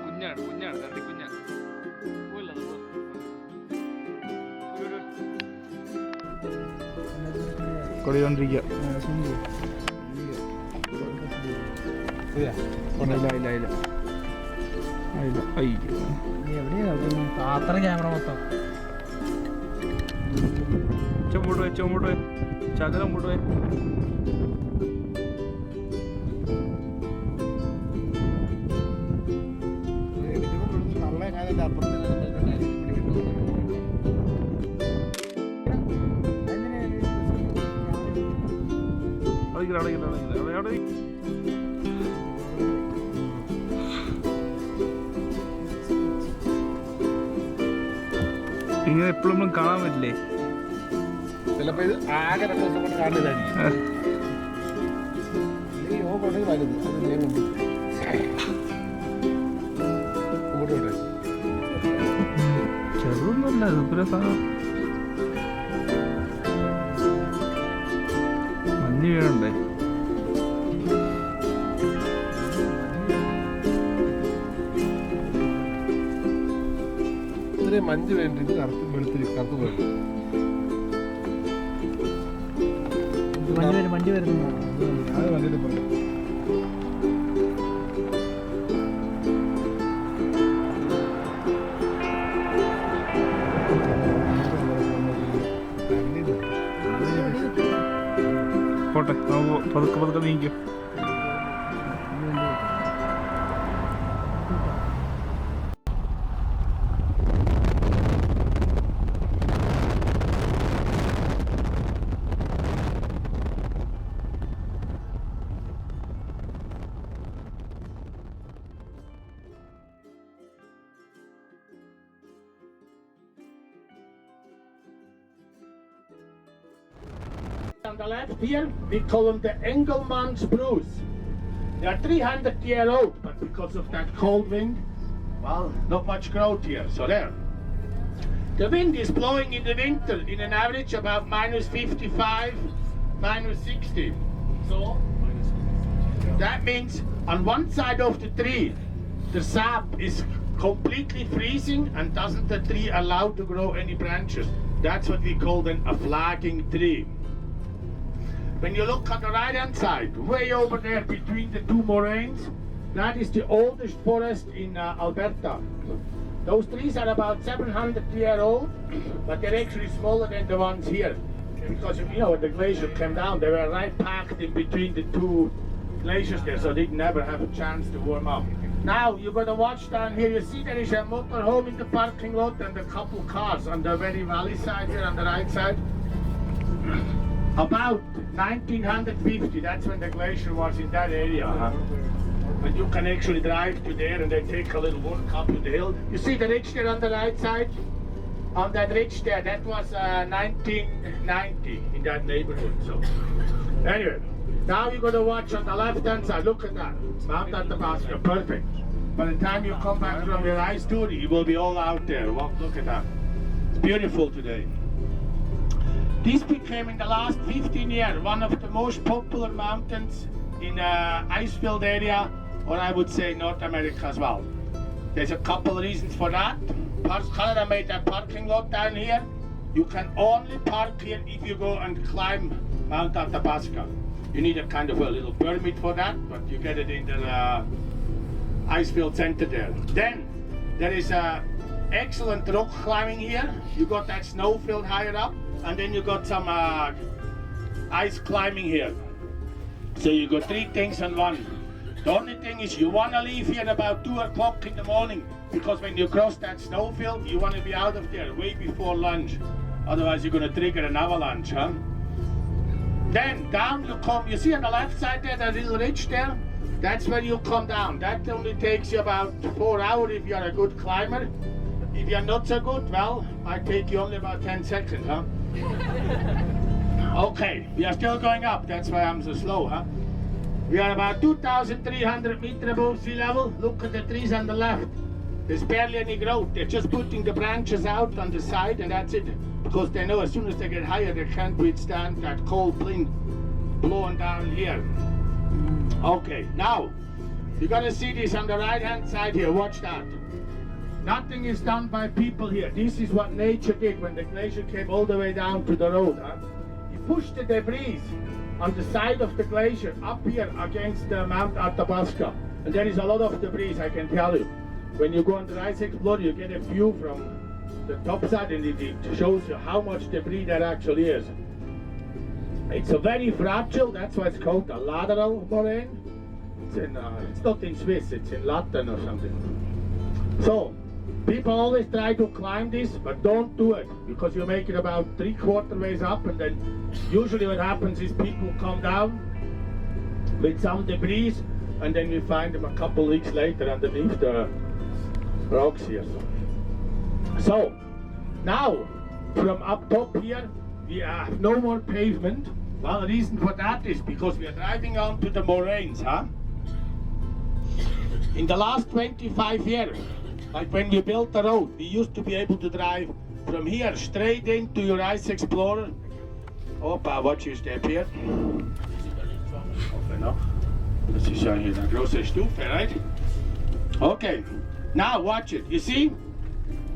കുഞ്ഞാണ് കുഞ്ഞാണ് തണ്ടി കുഞ്ഞാണ്. കൊടികൊണ്ടിരിക്കുക. അത്ര ക്യാമറ മൊത്തം ചുമോട്ട് പോയി ചകലം മുമ്പോട്ട് പോയി. ഇങ്ങനെ എപ്പോഴും നമ്മൾ കാണാൻ പറ്റില്ലേ? ചിലപ്പോ ഇത് ആകെ 2 ദിവസം കൊണ്ട് കാണുന്നതായിരിക്കും. ചെറുതൊന്നുമല്ല ഇതൊക്കെ സാധനം. മഞ്ഞ് വീഴണ്ടേ? ഇത്രയും മഞ്ഞ് വേണ്ടിട്ട് കറുത്ത് പോയി. വണ്ടി വരുന്നു. അത് വണ്ടിയുടെ പറഞ്ഞു. പോട്ടെ പതുക്കെ പതുക്കെ നീക്കും. On the left here, we call them the Engelmann's Bruce. They are 300 years old, but because of that cold wind, well, not much growth here, so there. The wind is blowing in the winter in an average about minus 55, minus 60. So, that means on one side of the tree, the sap is completely freezing and doesn't the tree allow to grow any branches. That's what we call then a flagging tree. When you look on the right hand side, way over there between the two moraines, that is the oldest forest in Alberta. Those trees are about 700 years old, but they're actually smaller than the ones here. Because, you know, when the glacier came down, they were right packed in between the two glaciers there, so they never have a chance to warm up. Now, you're going to watch down here, you see there is a motorhome in the parking lot and a couple cars on the very valley side here on the right side. About 1950, that's when the glacier was in that area. And you can actually drive to there and then take a little walk up to the hill. You see the ridge there on the right side? On that ridge there, that was 1990 in that neighborhood. So, anyway, now you're going to watch on the left-hand side. Look at that, Mount Athabasca, perfect. By the time you come back from your ice tour, you will be all out there. Well, look at that. It's beautiful today. This became in the last 15 years one of the most popular mountains in the ice-filled area, or I would say North America as well. There's a couple of reasons for that. Canada made that parking lot down here. You can only park here if you go and climb Mount Athabasca. You need a kind of a little permit for that, but you get it in the ice-filled center there. Then there is excellent rock climbing here. You got that snow field higher up. And then you got some ice climbing here. So you got 3 things on one. The only thing is you want to leave here about 2 o'clock in the morning, because when you cross that snowfield, you want to be out of there way before lunch. Otherwise you're going to trigger an avalanche, huh? Then down you come, you see on the left side there, that little ridge there? That's where you come down. That only takes you about 4 hours if you're a good climber. If you're not so good, well, might take you only about 10 seconds, huh? Okay, we are still going up, that's why I'm so slow, huh? We are about 2,300 meters above sea level. Look at the trees on the left. There's barely any growth. They're just putting the branches out on the side and that's it. Because they know as soon as they get higher, they can't withstand that cold wind blowing down here. Okay, now, You're gonna see this on the right hand side here, watch that. Nothing is done by people here. This is what nature did when the glacier came all the way down to the road. He pushed the debris on the side of the glacier up here against Mount Athabasca. And there is a lot of debris, I can tell you. When you go on the Ice Explorer, you get a view from the top side and it shows you how much debris there actually is. It's a very fragile, that's why it's called a lateral moraine. It's not in Swiss, it's in Latin or something. So, people always try to climb this, but don't do it, because you make it about 3/4 ways up, and then usually what happens is people come down with some debris, and then we find them a couple weeks later underneath the rocks here. So, now, from up top here, we have no more pavement. Well, the reason for that is because we are driving onto the moraines, In the last 25 years, like when we built the road, we used to be able to drive from here straight into your Ice Explorer. Opa, watch your step here. Okay, no. Das ist ja hier eine große Stufe, right? Okay, now watch it. You see?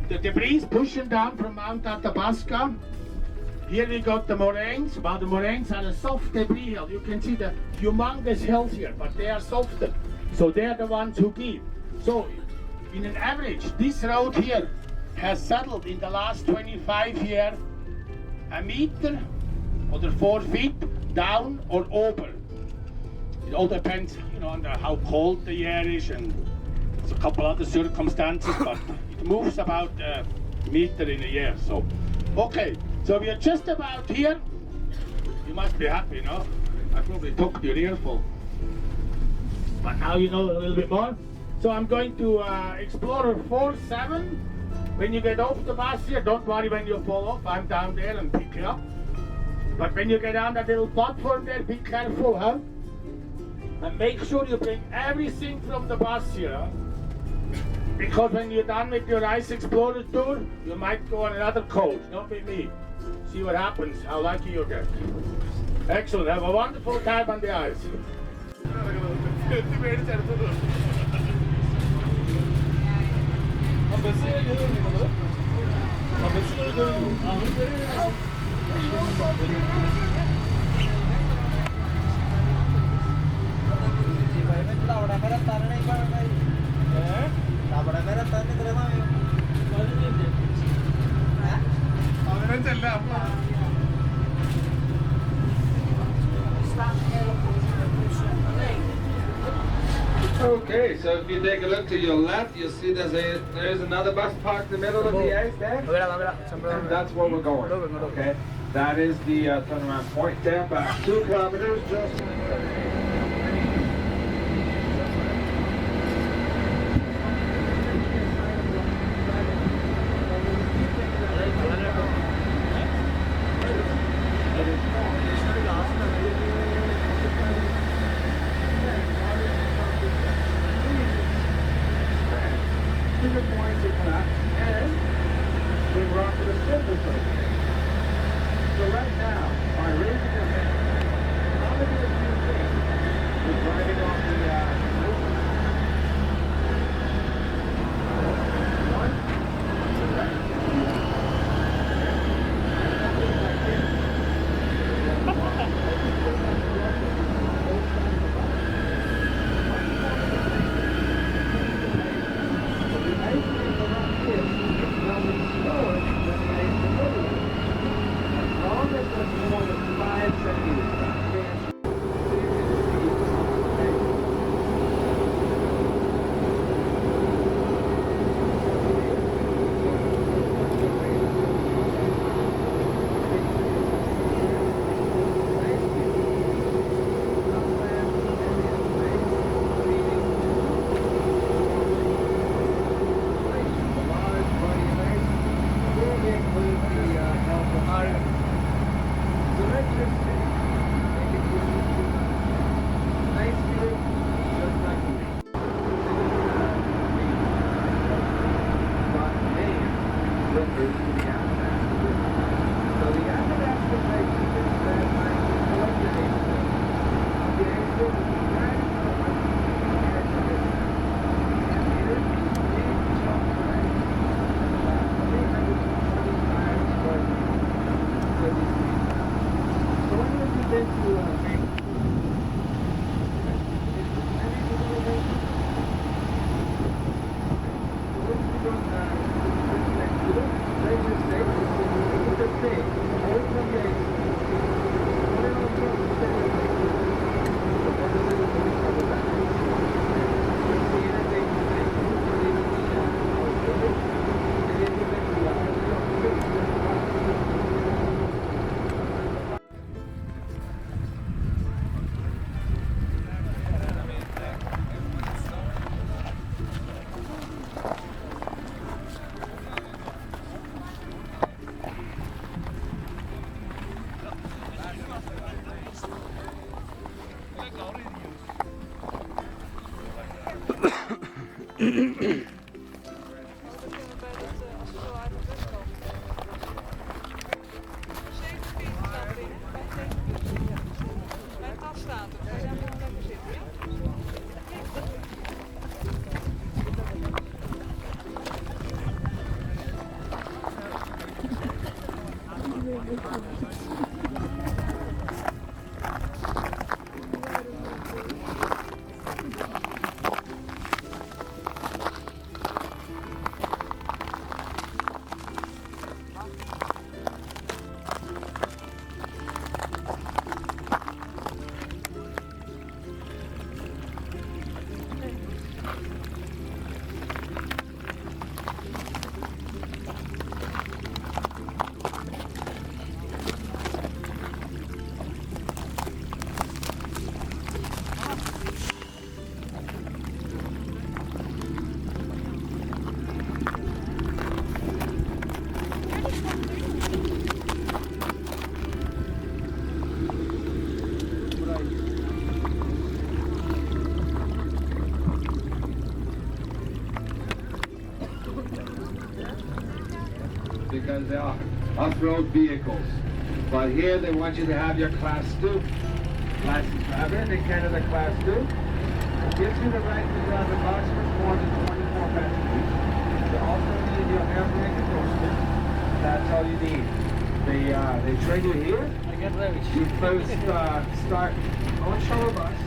The debris pushing down from Mount Athabasca. Here we got the moraines. Well, the moraines are a soft debris hill. You can see the humongous hills here, but they are softer. So they're the ones who give. So, in an average, this road here has settled in the last 25 years a meter or 4 feet down or over. It all depends, on how cold the year is and there's a couple other circumstances, but it moves about a meter in a year. So, okay, so we are just about here. You must be happy, no? I probably took your earful. But now you know a little bit more. So I'm going to Explorer 4-7. When you get off the bus here, don't worry when you fall off. I'm down there and pick you up. But when you get on that little platform there, be careful, And make sure you bring everything from the bus here, Because when you're done with your Ice Explorer tour, you might go on another coach, not with me. See what happens, how lucky you get. Excellent, have a wonderful time on the ice. Okay, so if you take a look to your left, you'll see there's another bus parked in the middle of the ice there. And that's where we're going. Okay, that is the turnaround point there, about 2 kilometers just. Because they are off-road vehicles. But here they want you to have your Class 2 license. I've been in Canada Class 2. It gives you the right to drive a bus with more than 24 passengers. You also need your air brake endorsement. That's all you need. They train you here. You first start on shuttle bus,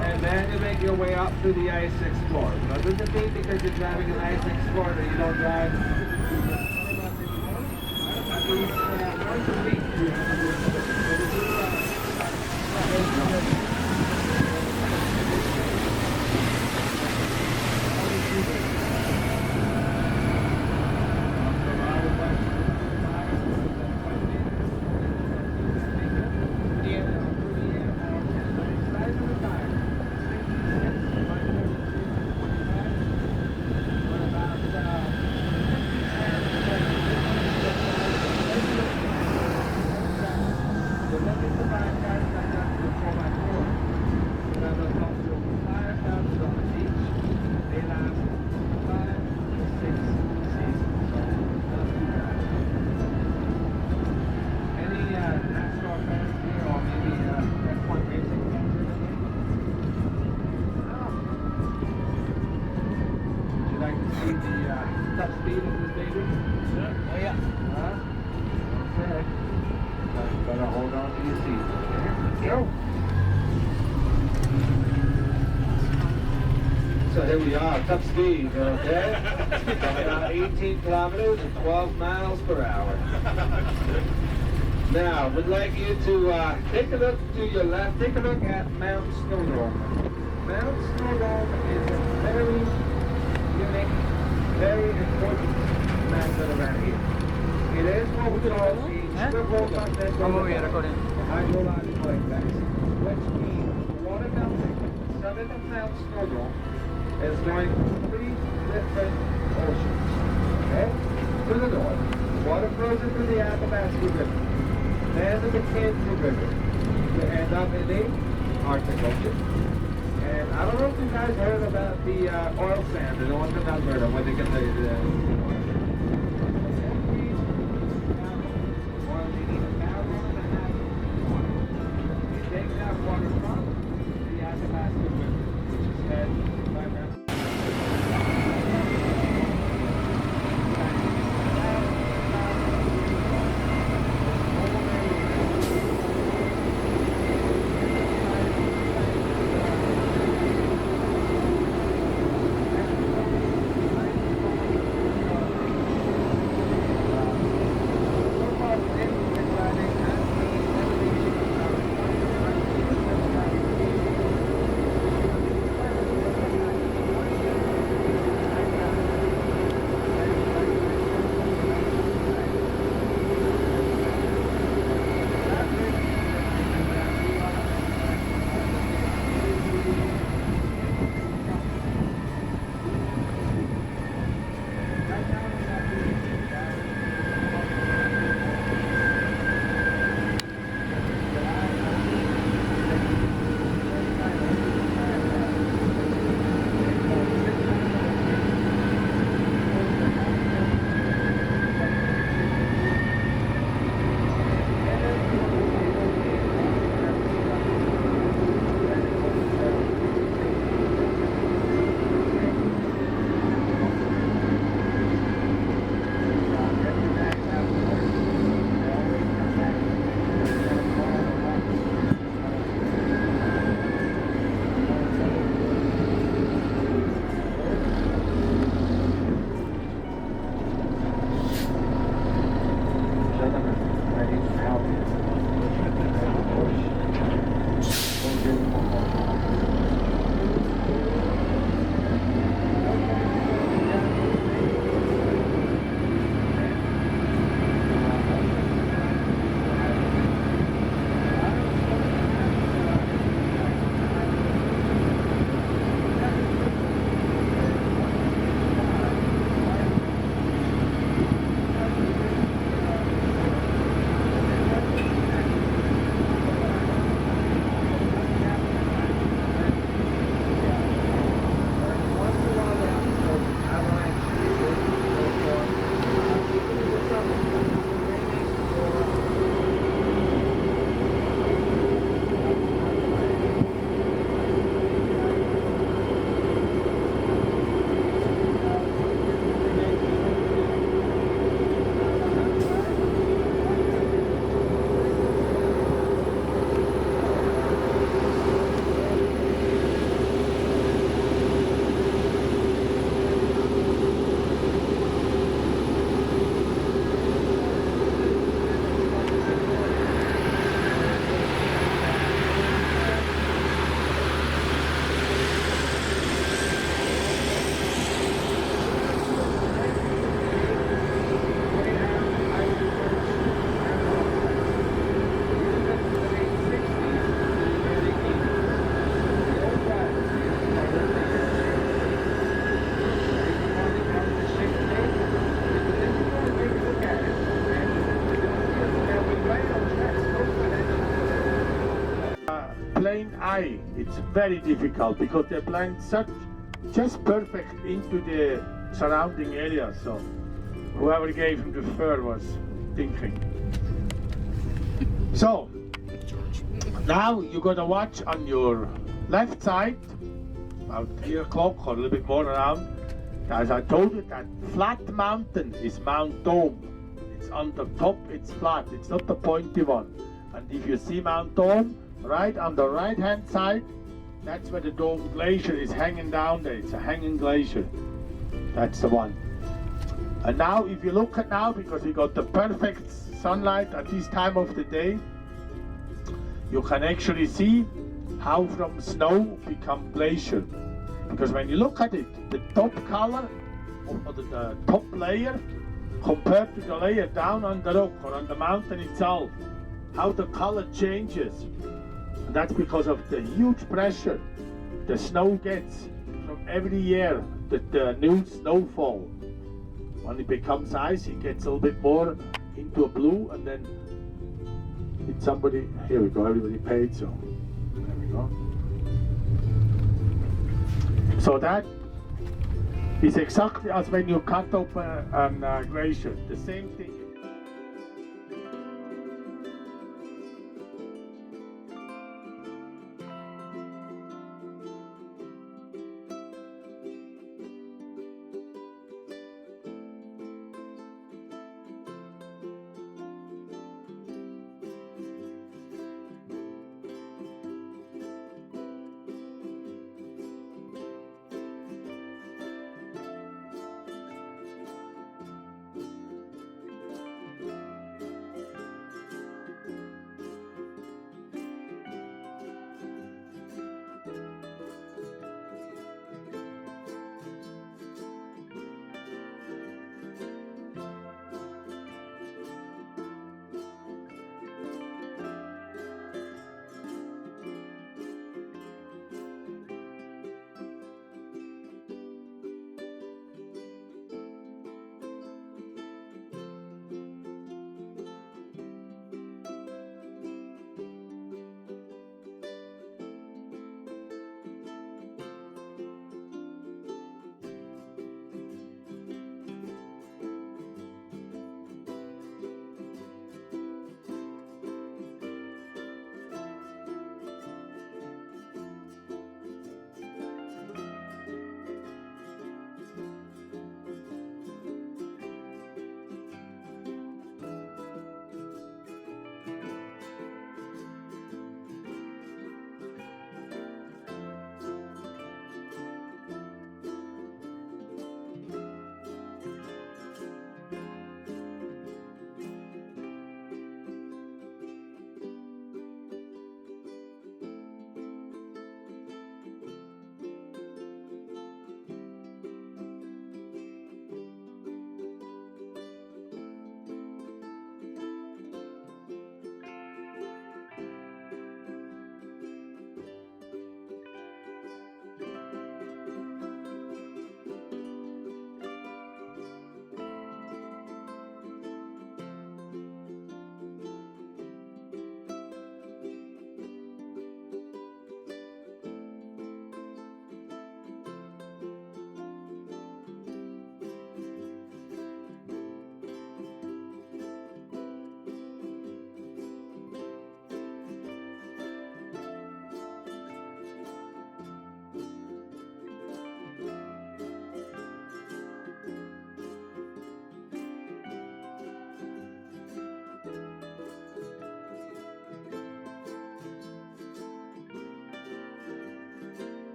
and then you make your way up to the Ice Explorer. Now, does it mean because you're driving an Ice Explorer that you don't drive once a week? Top speed of this baby? Oh yeah. Okay. Better hold on to your seat. Let's go. So here we are, top speed, okay? About 18 kilometers and 12 miles per hour. Now, we'd like you to take a look to your left. Take a look at Mount Snowdome. Mount Snowdome is a very unique, very important mountain around here. It is what we call the swivel hydrologic lake basin, which means the water melting southern of Mount Snowdome is going to 3 different oceans. Okay? To the north, water flows into the Athabasca River, then the Mackenzie River. You end up in the Arctic Ocean. And I don't know if you guys heard about the oil sand in northern Alberta, where they get the oil. They take that water from the Athabasca River, which is fed by Mount. plain eye, it's very difficult because they blend just perfect into the surrounding area. So whoever gave him the fur was thinking. So now you gotta watch on your left side, about 3 o'clock or a little bit more around. As I told you, that flat mountain is Mount Dome. It's on the top, it's flat, it's not the pointy one. And if you see Mount Dome, right on the right hand side, that's where the Dome Glacier is hanging down there. It's a hanging glacier. That's the one. And now if you look at now, because we got the perfect sunlight at this time of the day, you can actually see how from snow become glacier. Because when you look at it, the top color or the top layer compared to the layer down on the rock or on the mountain itself, how the color changes. And that's because of the huge pressure the snow gets from every year, the new snowfall. When it becomes ice, it gets a little bit more into a blue, and then it's somebody, here we go, everybody paid, so there we go. So that is exactly as when you cut open a glacier, the same thing.